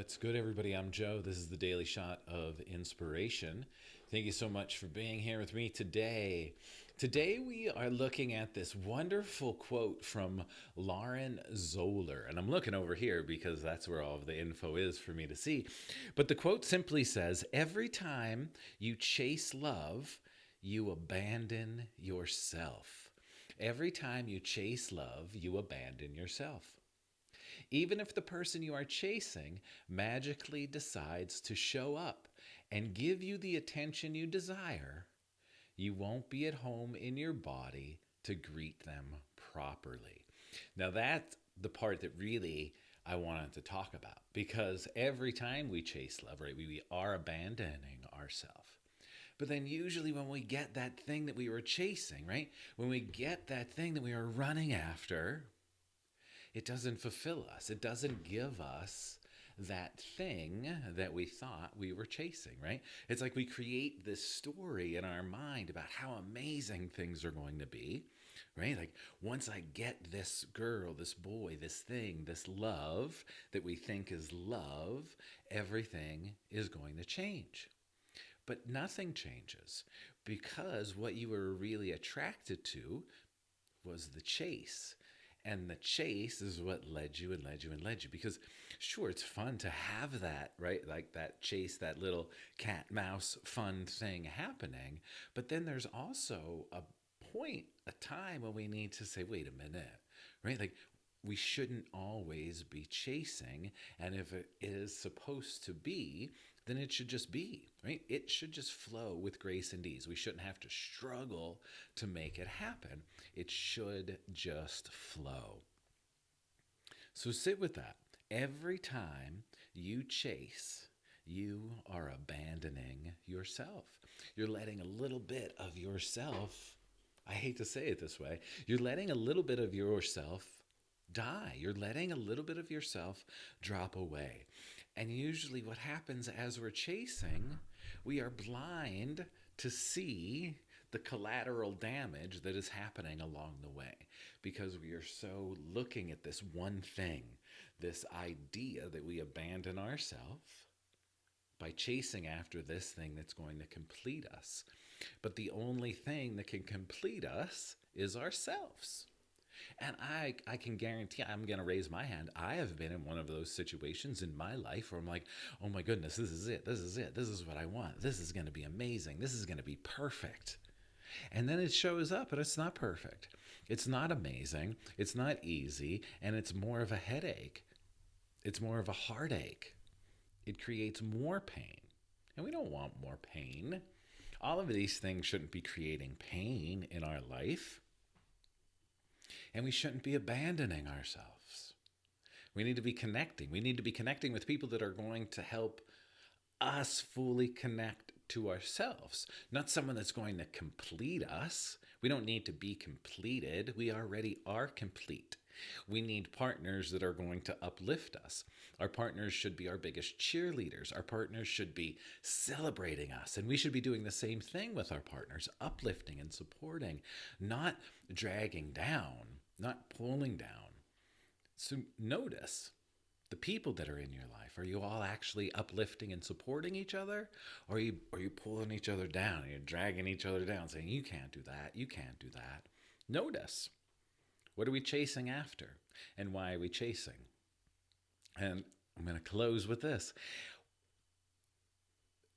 What's good, everybody? I'm Joe. This is the Daily Shot of Inspiration. Thank you so much for being here with me today. Today, we are looking at this wonderful quote from Lauren Zoller. And I'm looking over here because that's where all of the info is for me to see. But the quote simply says, "Every time you chase love, you abandon yourself." Every time you chase love, you abandon yourself. Even if the person you are chasing magically decides to show up and give you the attention you desire, you won't be at home in your body to greet them properly. Now, that's the part that really I wanted to talk about, because every time we chase love, right, we are abandoning ourselves. But then usually when we get that thing that we were chasing, right, when we get that thing that we were running after, it doesn't fulfill us. It doesn't give us that thing that we thought we were chasing, right? It's like we create this story in our mind about how amazing things are going to be, right? Like, once I get this girl, this boy, this thing, this love that we think is love, everything is going to change. But nothing changes, because what you were really attracted to was the chase. And the chase is what led you and led you and led you. Because sure, it's fun to have that, right? Like that chase, that little cat mouse fun thing happening. But then there's also a point, a time when we need to say, wait a minute, right? Like, we shouldn't always be chasing. And if it is supposed to be, then it should just be, right? It should just flow with grace and ease. We shouldn't have to struggle to make it happen. It should just flow. So sit with that. Every time you chase, you are abandoning yourself. You're letting a little bit of yourself, I hate to say it this way, you're letting a little bit of yourself die. You're letting a little bit of yourself drop away. And usually what happens as we're chasing, we are blind to see the collateral damage that is happening along the way, because we are so looking at this one thing, this idea that we abandon ourselves by chasing after this thing that's going to complete us. But the only thing that can complete us is ourselves. And I can guarantee, I'm going to raise my hand, I have been in one of those situations in my life where I'm like, oh my goodness, this is it. This is it. This is what I want. This is going to be amazing. This is going to be perfect. And then it shows up, but it's not perfect. It's not amazing. It's not easy. And it's more of a headache. It's more of a heartache. It creates more pain. And we don't want more pain. All of these things shouldn't be creating pain in our life. And we shouldn't be abandoning ourselves. We need to be connecting. We need to be connecting with people that are going to help us fully connect to ourselves, not someone that's going to complete us. We don't need to be completed. We already are complete. We need partners that are going to uplift us. Our partners should be our biggest cheerleaders. Our partners should be celebrating us. And we should be doing the same thing with our partners, uplifting and supporting, not dragging down, not pulling down. So notice the people that are in your life. Are you all actually uplifting and supporting each other? Or are you pulling each other down? Are you dragging each other down, saying, you can't do that, you can't do that? Notice. What are we chasing after? And why are we chasing? And I'm going to close with this.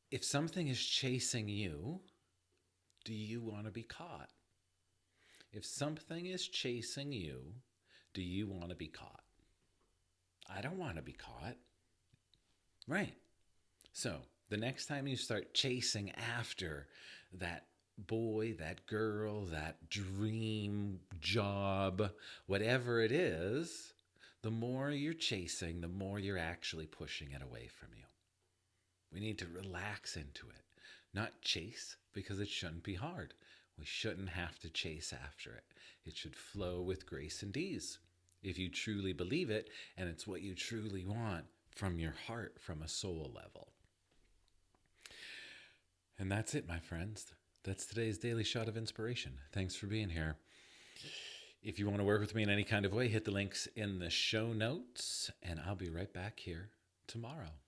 If something is chasing you, do you want to be caught? If something is chasing you, do you want to be caught? I don't want to be caught. Right. So the next time you start chasing after that boy, that girl, that dream job, whatever it is, the more you're chasing, the more you're actually pushing it away from you. We need to relax into it, not chase, because it shouldn't be hard. We shouldn't have to chase after it. It should flow with grace and ease. If you truly believe it, and it's what you truly want from your heart, from a soul level. And that's it, my friends. That's today's Daily Shot of Inspiration. Thanks for being here. If you want to work with me in any kind of way, hit the links in the show notes, and I'll be right back here tomorrow.